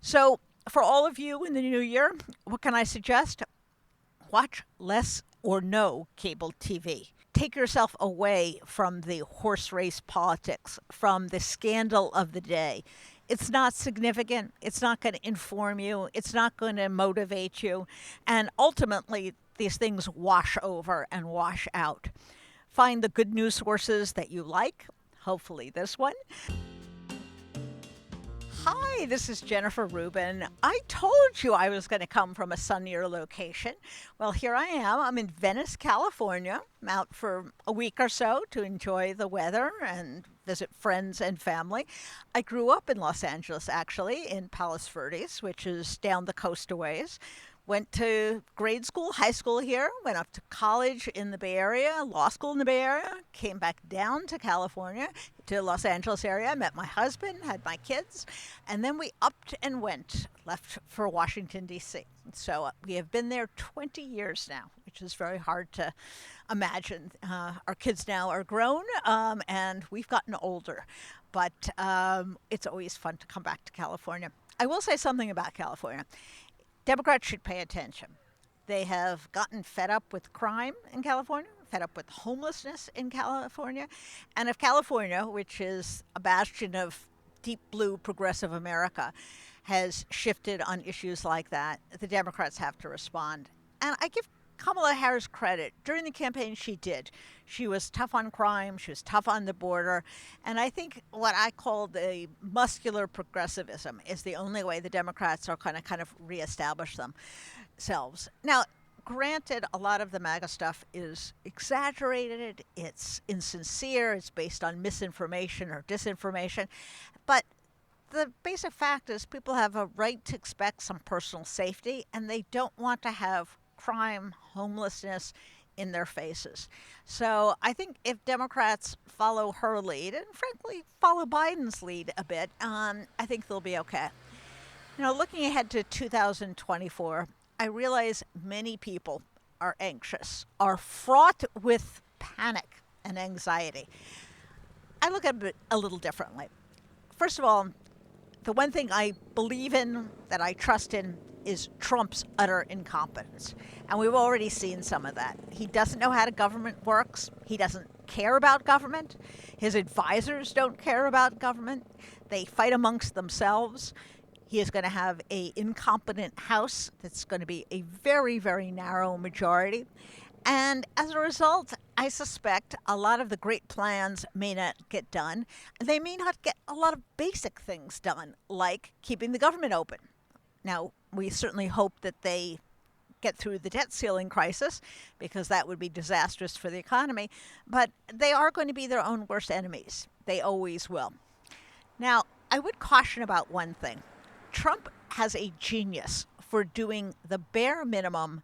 So, for all of you in the new year, what can I suggest? Watch less or no cable TV. Take yourself away from the horse race politics, from the scandal of the day. It's not significant. It's not going to inform you. It's not going to motivate you. And ultimately, these things wash over and wash out. Find the good news sources that you like, hopefully, this one. Hi, this is Jennifer Rubin. I told you I was going to come from a sunnier location. Well, here I am. I'm in Venice, California. I'm out for a week or so to enjoy the weather and visit friends and family. I grew up in Los Angeles, actually, in Palos Verdes, which is down the coast a ways. Went to grade school, high school here, went up to college in the Bay Area, law school in the Bay Area, came back down to California, to Los Angeles area, met my husband, had my kids, and then we upped and went, left for Washington, D.C. So we have been there 20 years now, which is very hard to imagine. Our kids now are grown, and we've gotten older, but it's always fun to come back to California. I will say something about California. Democrats should pay attention. They have gotten fed up with crime in California, fed up with homelessness in California. And if California, which is a bastion of deep blue progressive America, has shifted on issues like that, the Democrats have to respond. And I give Kamala Harris credit. During the campaign, she did. She was tough on crime. She was tough on the border. And I think what I call the muscular progressivism is the only way the Democrats are going to kind of reestablish themselves. Now, granted, a lot of the MAGA stuff is exaggerated. It's insincere. It's based on misinformation or disinformation. But the basic fact is people have a right to expect some personal safety, and they don't want to have crime, homelessness in their faces. So I think if Democrats follow her lead, and frankly follow Biden's lead a bit, I think they'll be okay. Looking ahead to 2024, I realize many people are anxious, are fraught with panic and anxiety. I look at it a little differently. First of all, the one thing I believe in, that I trust in, is Trump's utter incompetence. And we've already seen some of that. He doesn't know how the government works. He doesn't care about government. His advisors don't care about government. They fight amongst themselves. He is going to have an incompetent House that's going to be a very, very narrow majority. And as a result, I suspect a lot of the great plans may not get done. They may not get a lot of basic things done, like keeping the government open. Now, we certainly hope that they get through the debt ceiling crisis, because that would be disastrous for the economy. But they are going to be their own worst enemies. They always will. Now, I would caution about one thing. Trump has a genius for doing the bare minimum,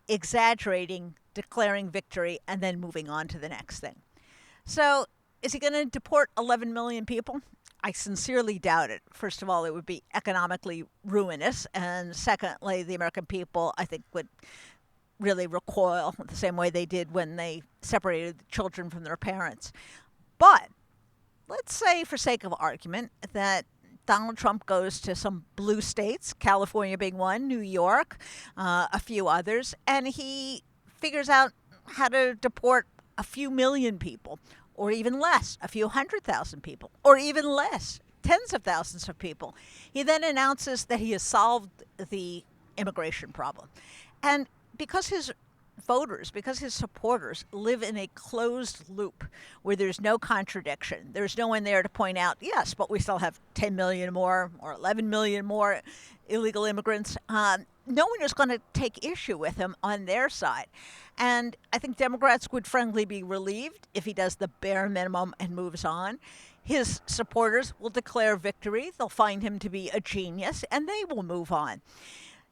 exaggerating, declaring victory, and then moving on to the next thing. So, is he going to deport 11 million people? I sincerely doubt it. First of all, it would be economically ruinous. And secondly, the American people, I think, would really recoil the same way they did when they separated children from their parents. But let's say, for sake of argument, that Donald Trump goes to some blue states, California being one, New York, a few others, and he figures out how to deport a few million people, or even less, a few 100,000 people, or even less, tens of thousands of people. He then announces that he has solved the immigration problem. And because his voters, because his supporters live in a closed loop where there's no contradiction, there's no one there to point out, yes, but we still have 10 million more or 11 million more illegal immigrants. No one is going to take issue with him on their side. And I think Democrats would frankly be relieved if he does the bare minimum and moves on. His supporters will declare victory. They'll find him to be a genius, and they will move on.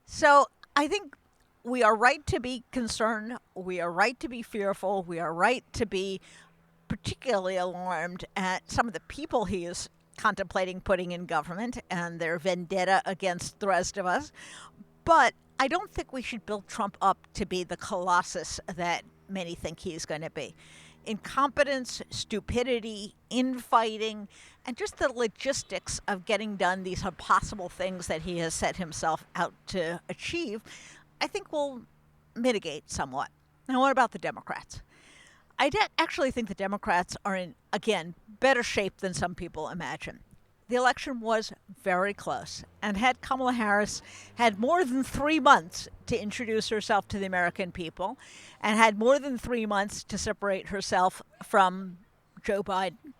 So I think we are right to be concerned. We are right to be fearful. We are right to be particularly alarmed at some of the people he is contemplating putting in government and their vendetta against the rest of us. But I don't think we should build Trump up to be the colossus that many think he's going to be. incompetence, stupidity, infighting, and just the logistics of getting done these impossible things that he has set himself out to achieve, I think will mitigate somewhat. Now, what about the Democrats? Actually think the Democrats are in, again, better shape than some people imagine. The election was very close, and had Kamala Harris had more than 3 months to introduce herself to the American people, and had more than 3 months to separate herself from Joe Biden,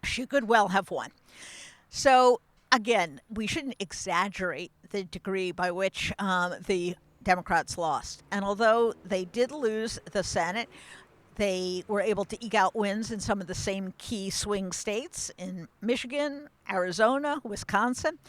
she could well have won. So, again, we shouldn't exaggerate the degree by which the Democrats lost. And although they did lose the Senate, they were able to eke out wins in some of the same key swing states in Michigan, Arizona, Wisconsin,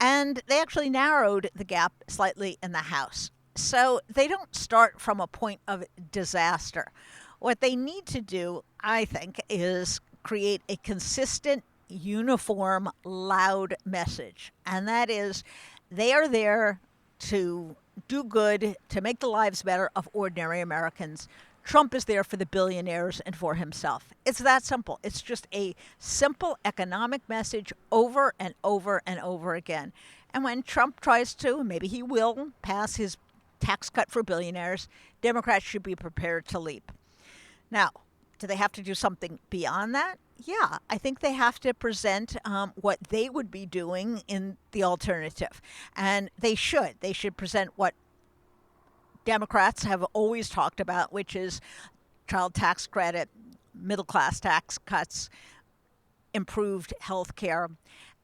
and they actually narrowed the gap slightly in the House. So they don't start from a point of disaster. What they need to do, I think, is create a consistent, uniform, loud message. And that is, they are there to do good, to make the lives better of ordinary Americans. Trump is there for the billionaires and for himself. It's that simple. It's just a simple economic message over and over and over again. And when Trump tries to, maybe he will, pass his tax cut for billionaires, Democrats should be prepared to leap. Now, do they have to do something beyond that? Yeah, I think they have to present what they would be doing in the alternative. And they should. They should present what Democrats have always talked about, which is child tax credit, middle class tax cuts, improved health care.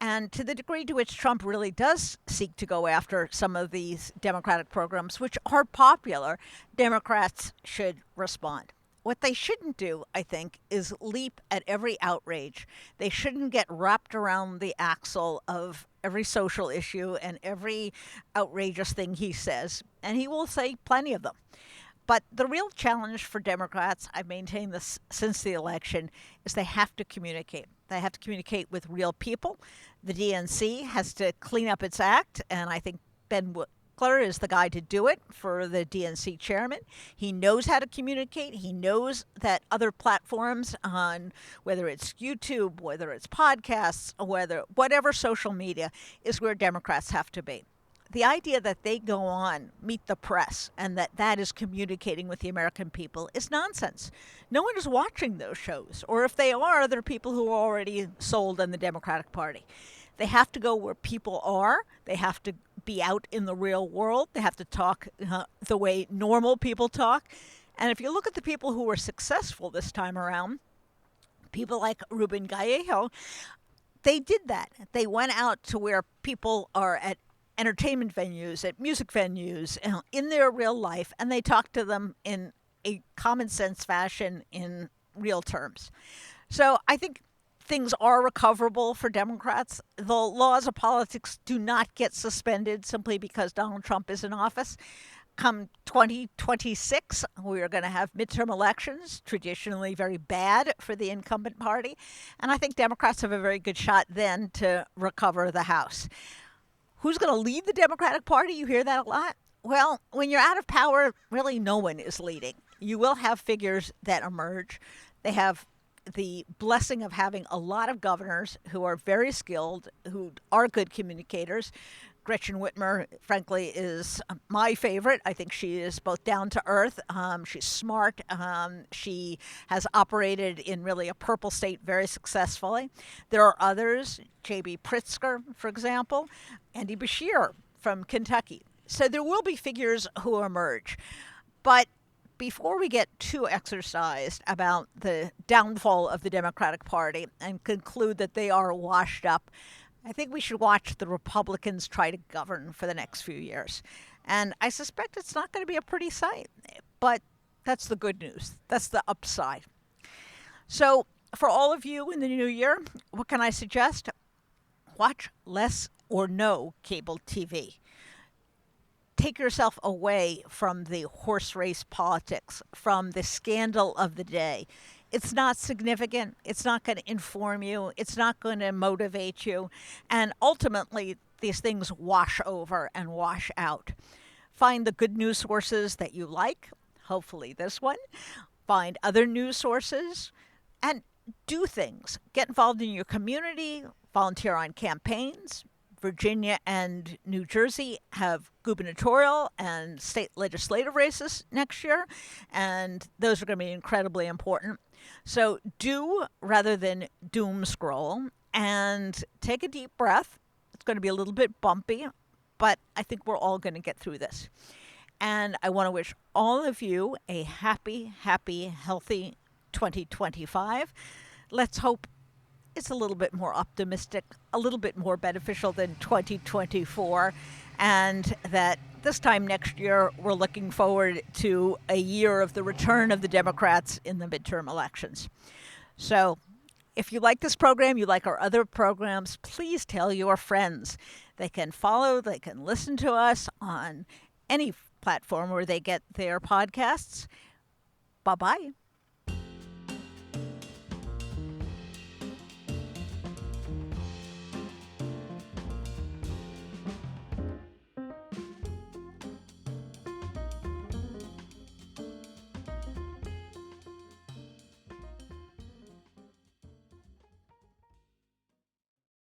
And to the degree to which Trump really does seek to go after some of these Democratic programs, which are popular, Democrats should respond. What they shouldn't do, I think, is leap at every outrage. They shouldn't get wrapped around the axle of every social issue and every outrageous thing he says, and he will say plenty of them. But the real challenge for Democrats, I've maintained this since the election, is they have to communicate. They have to communicate with real people. The DNC has to clean up its act, and I think Ben Cler is the guy to do it for the DNC chairman. He knows how to communicate. He knows that other platforms on whether it's YouTube, whether it's podcasts, whatever social media is where Democrats have to be. The idea that they go on, meet the press, and that is communicating with the American people is nonsense. No one is watching those shows, or if they are, they're people who are already sold on the Democratic Party. They have to go where people are. They have to be out in the real world. They have to talk the way normal people talk. And if you look at the people who were successful this time around, people like Rubin, they did that. They went out to where people are at entertainment venues, at music venues, in their real life, and they talked to them in a common sense fashion in real terms. So I think things are recoverable for Democrats. The laws of politics do not get suspended simply because Donald Trump is in office. Come 2026, we are going to have midterm elections, traditionally very bad for the incumbent party. And I think Democrats have a very good shot then to recover the House. Who's going to lead the Democratic Party? You hear that a lot. Well, when you're out of power, really no one is leading. You will have figures that emerge. They have the blessing of having a lot of governors who are very skilled, who are good communicators. Gretchen Whitmer, frankly, is my favorite. I think she is both down to earth. She's smart. She has operated in really a purple state very successfully. There are others, J.B. Pritzker, for example, Andy Beshear from Kentucky. So there will be figures who emerge. But before we get too exercised about the downfall of the Democratic Party and conclude that they are washed up, I think we should watch the Republicans try to govern for the next few years. And I suspect it's not going to be a pretty sight, but that's the good news. That's the upside. So for all of you in the new year, what can I suggest? Watch less or no cable TV. Take yourself away from the horse race politics, from the scandal of the day. It's not significant. It's not going to inform you. It's not going to motivate you. And ultimately, these things wash over and wash out. Find the good news sources that you like, hopefully this one. find other news sources, and do things. Get involved in your community, volunteer on campaigns. Virginia and New Jersey have gubernatorial and state legislative races next year, and those are going to be incredibly important. So do rather than doom scroll, and take a deep breath. It's going to be a little bit bumpy, but I think we're all going to get through this. And I want to wish all of you a happy, happy, healthy 2025. Let's hope it's a little bit more optimistic, a little bit more beneficial than 2024, and that this time next year we're looking forward to a year of the return of the Democrats in the midterm elections. So if you like this program, you like our other programs, please tell your friends. They can follow, they can listen to us on any platform where they get their podcasts. Bye-bye.